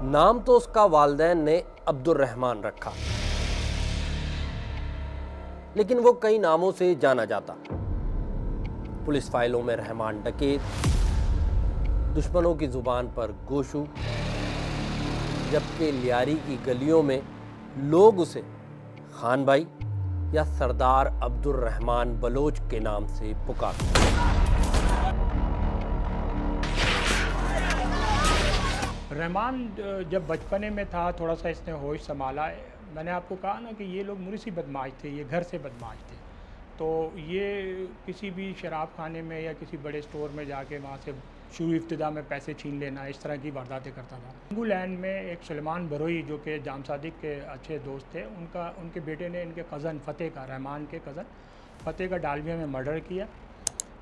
नाम तो उसका वालिदैन ने अब्दुल रहमान रखा, लेकिन वो कई नामों से जाना जाता। पुलिस फाइलों में रहमान डकैत, दुश्मनों की जुबान पर गोशू, जबकि लियारी की गलियों में लोग उसे खान भाई या सरदार अब्दुल रहमान बलोच के नाम से पुकारते। रहमान जब बचपने में था थोड़ा सा इसने होश संभाला। मैंने आपको कहा ना कि ये लोग मुर्सी बदमाश थे, ये घर से बदमाश थे। तो ये किसी भी शराब खाने में या किसी बड़े स्टोर में जाके वहाँ से शुरू इब्तिदा में पैसे छीन लेना, इस तरह की वारदातें करता था। सिंगुलैंड में एक सुलेमान बरोई जो कि जाम सादिक के अच्छे दोस्त थे, उनके बेटे ने इनके कज़न फ़तेह का, रहमान के कज़न फ़तेह का डालमिया में मर्डर किया,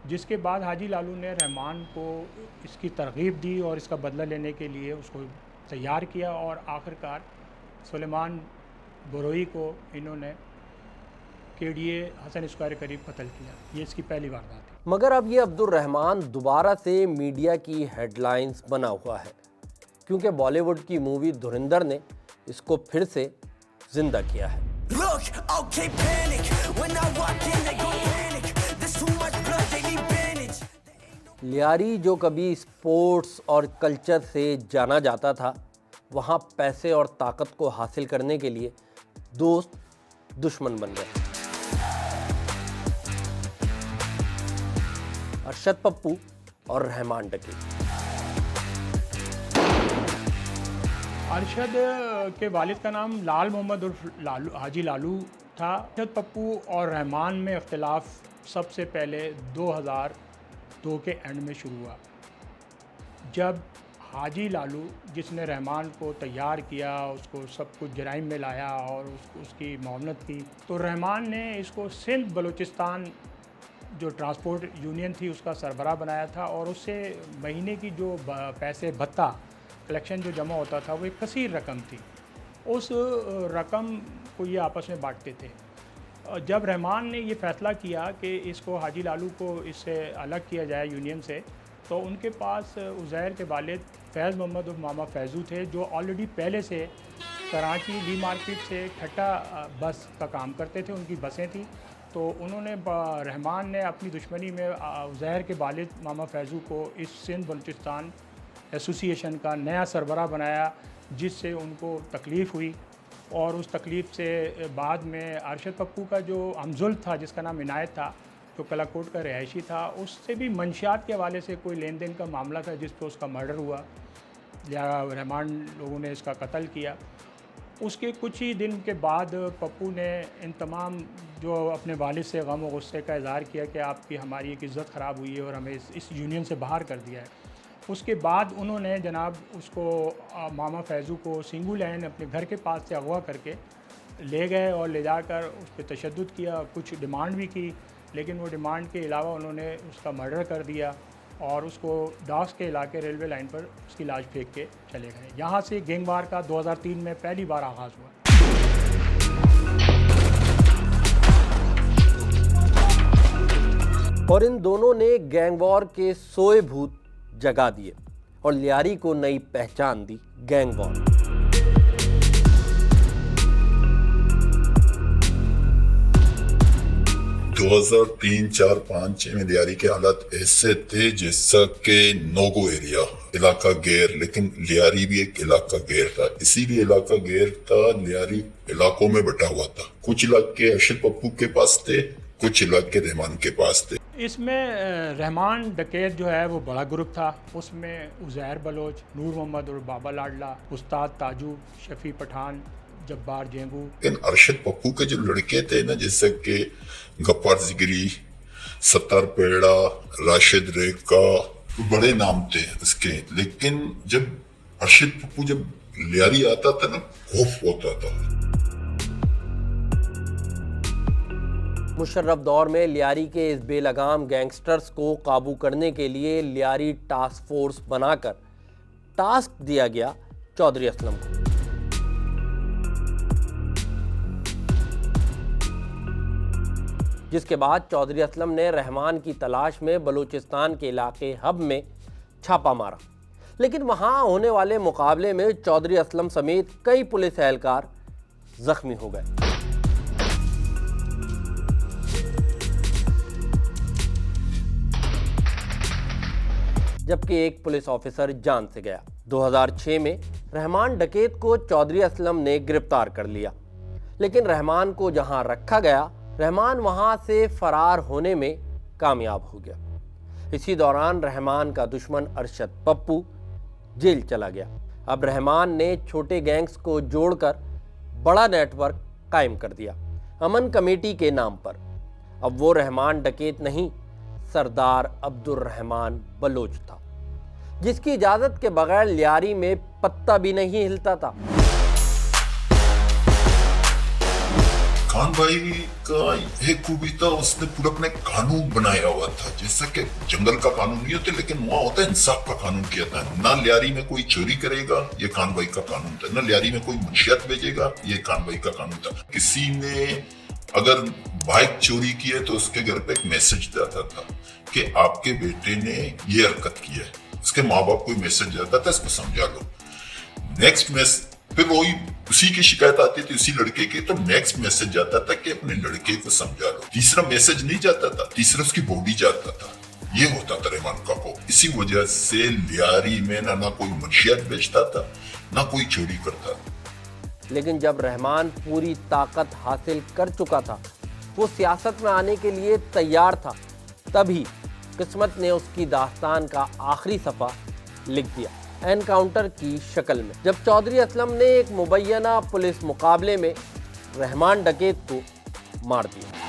जिसके बाद हाजी लालू ने रहमान को इसकी तरगीब दी और इसका बदला लेने के लिए उसको तैयार किया और आखिरकार सुलेमान बरोई को इन्होंने केडीए हसन स्क्वायर करीब कत्ल किया। ये इसकी पहली वारदात है। मगर अब ये अब्दुल रहमान दोबारा से मीडिया की हेडलाइंस बना हुआ है, क्योंकि बॉलीवुड की मूवी धुरंधर ने इसको फिर से जिंदा किया है। लियारी जो कभी स्पोर्ट्स और कल्चर से जाना जाता था, वहाँ पैसे और ताकत को हासिल करने के लिए दोस्त दुश्मन बन गए। अरशद पप्पू और रहमान डकैत। अरशद के वालिद का नाम लाल मोहम्मद उर्फ हाजी लालू था। अरशद पप्पू और रहमान में इख्तिलाफ सबसे पहले 2002 के एंड में शुरू हुआ, जब हाजी लालू जिसने रहमान को तैयार किया, उसको सब कुछ जराइम में लाया और उसकी मावनत की, तो रहमान ने इसको सिंध बलूचिस्तान जो ट्रांसपोर्ट यूनियन थी उसका सरबराह बनाया था और उससे महीने की जो पैसे भत्ता कलेक्शन जो जमा होता था वो एक कसीर रकम थी। उस रकम को ये आपस में बांटते थे। जब रहमान ने ये फ़ैसला किया कि इसको हाजी लालू को इससे अलग किया जाए यूनियन से, तो उनके पास उज़ैर के वालिद फैज़ मोहम्मद उर्फ मामा फैज़ू थे, जो ऑलरेडी पहले से कराची ली मार्केट से ठट्टा बस का काम करते थे, उनकी बसें थी। तो उन्होंने रहमान ने अपनी दुश्मनी में उज़ैर के वालिद मामा फैज़ू को इस सिंध बलूचिस्तान एसोसिएशन का नया सरबराह बनाया, जिससे उनको तकलीफ़ हुई। और उस तकलीफ़ से बाद में अरशद पप्पू का जो हमजुल्फ था, जिसका नाम इनायत था, जो कलाकोट का रिहायशी था, उससे भी मंशियात के हवाले से कोई लेन देन का मामला था, जिस पर उसका मर्डर हुआ या रहमान लोगों ने इसका कत्ल किया। उसके कुछ ही दिन के बाद पप्पू ने इन तमाम जो अपने वालिद से गम और गुस्से का इज़हार किया कि आपकी हमारी एक इज़्ज़त ख़राब हुई है और हमें इस यूनियन से बाहर कर दिया है। उसके बाद उन्होंने जनाब उसको मामा फैज़ू को सिंगुलैंड अपने घर के पास से अगवा करके ले गए और ले जाकर उस पर तशद्दुद किया, कुछ डिमांड भी की, लेकिन वो डिमांड के अलावा उन्होंने उसका मर्डर कर दिया और उसको डास के इलाके रेलवे लाइन पर उसकी लाश फेंक के चले गए। यहाँ से गैंगवार का 2003 में पहली बार आगाज़ हुआ। और इन दोनों ने गैंगवॉर के सोए भूत जगा दिए और लियारी को नई पहचान दी, गैंगवॉर। दो 2003, 4, 5, 6 में लियारी के हालात ऐसे थे जैसा कि नोगो एरिया, इलाका गैर, लेकिन लियारी भी एक इलाका गैर था। इसीलिए इलाका गैर था, लियारी इलाकों में बटा हुआ था। कुछ इलाके अरशद पप्पू के पास थे, कुछ इलाके रहमान के पास थे। इसमें रहमान डकैत जो है वो बड़ा ग्रुप था। उसमें उज़ैर बलोच, नूर मोहम्मद और बाबा लाडला, उस्ताद ताजू, शफी पठान, जब्बार जेंगू। लेकिन अरशद पप्पू के जो लड़के थे ना, जैसे कि गफ्फार जिगरी, सत्तार पेड़ा, राशिद रेका, बड़े नाम थे उसके। लेकिन जब अरशद पप्पू जब लियारी आता था ना, खौफ होता था। मुशर्रफ दौर में लियारी के इस बेलगाम गैंगस्टर्स को काबू करने के लिए लियारी टास्क फोर्स बनाकर टास्क दिया गया चौधरी असलम को। जिसके बाद चौधरी असलम ने रहमान की तलाश में बलूचिस्तान के इलाके हब में छापा मारा, लेकिन वहां होने वाले मुकाबले में चौधरी असलम समेत कई पुलिस एहलकार जख्मी हो गए। जबकि एक पुलिस ऑफिसर जान से गया। 2006 में रहमान डकैत को चौधरी असलम ने गिरफ्तार कर लिया, लेकिन रहमान को जहां रखा गया, रहमान वहां से फरार होने में कामयाब हो गया। इसी दौरान रहमान का दुश्मन अरशद पप्पू जेल चला गया। अब रहमान ने छोटे गैंग्स को जोड़कर बड़ा नेटवर्क कायम कर दिया, अमन कमेटी के नाम पर। अब वो रहमान डकैत नहीं, सरदार अब्दुल रहमान बलोच था, जिसकी इजाजत के बगैर लियारी में पत्ता भी नहीं हिलता था। खान भाई का एक खूबी था, उसने पूरा अपने कानून बनाया हुआ था। जैसा कि जंगल का कानून नहीं होता, लेकिन वहां होता है इंसाफ का कानून किया था। ना लियारी में कोई चोरी करेगा, ये खान भाई का कानून था। ना लियारी में कोई मुंशियात भेजेगा, ये खान भाई का कानून था। किसी ने अगर बाइक चोरी की है तो उसके घर पे एक मैसेज जाता था कि आपके बेटे ने ये हरकत की है। उसके माँ बाप को मैसेज जाता था, इसको समझा लो। नेक्स्ट मैसेज, फिर वही उसी की शिकायत आती थी उसी लड़के की, तो नेक्स्ट मैसेज जाता था कि अपने लड़के को समझा लो। तीसरा मैसेज नहीं जाता था, तीसरा उसकी बॉडी जाता था। ये होता था रहमान का को। इसी वजह से लियारी में ना कोई मंशियात बेचता था, ना कोई चोरी करता था। लेकिन जब रहमान पूरी ताकत हासिल कर चुका था, वो सियासत में आने के लिए तैयार था, तभी किस्मत ने उसकी दास्तान का आखिरी सफ़ा लिख दिया, एनकाउंटर की शक्ल में। जब चौधरी असलम ने एक मुबैना पुलिस मुकाबले में रहमान डकैत को मार दिया।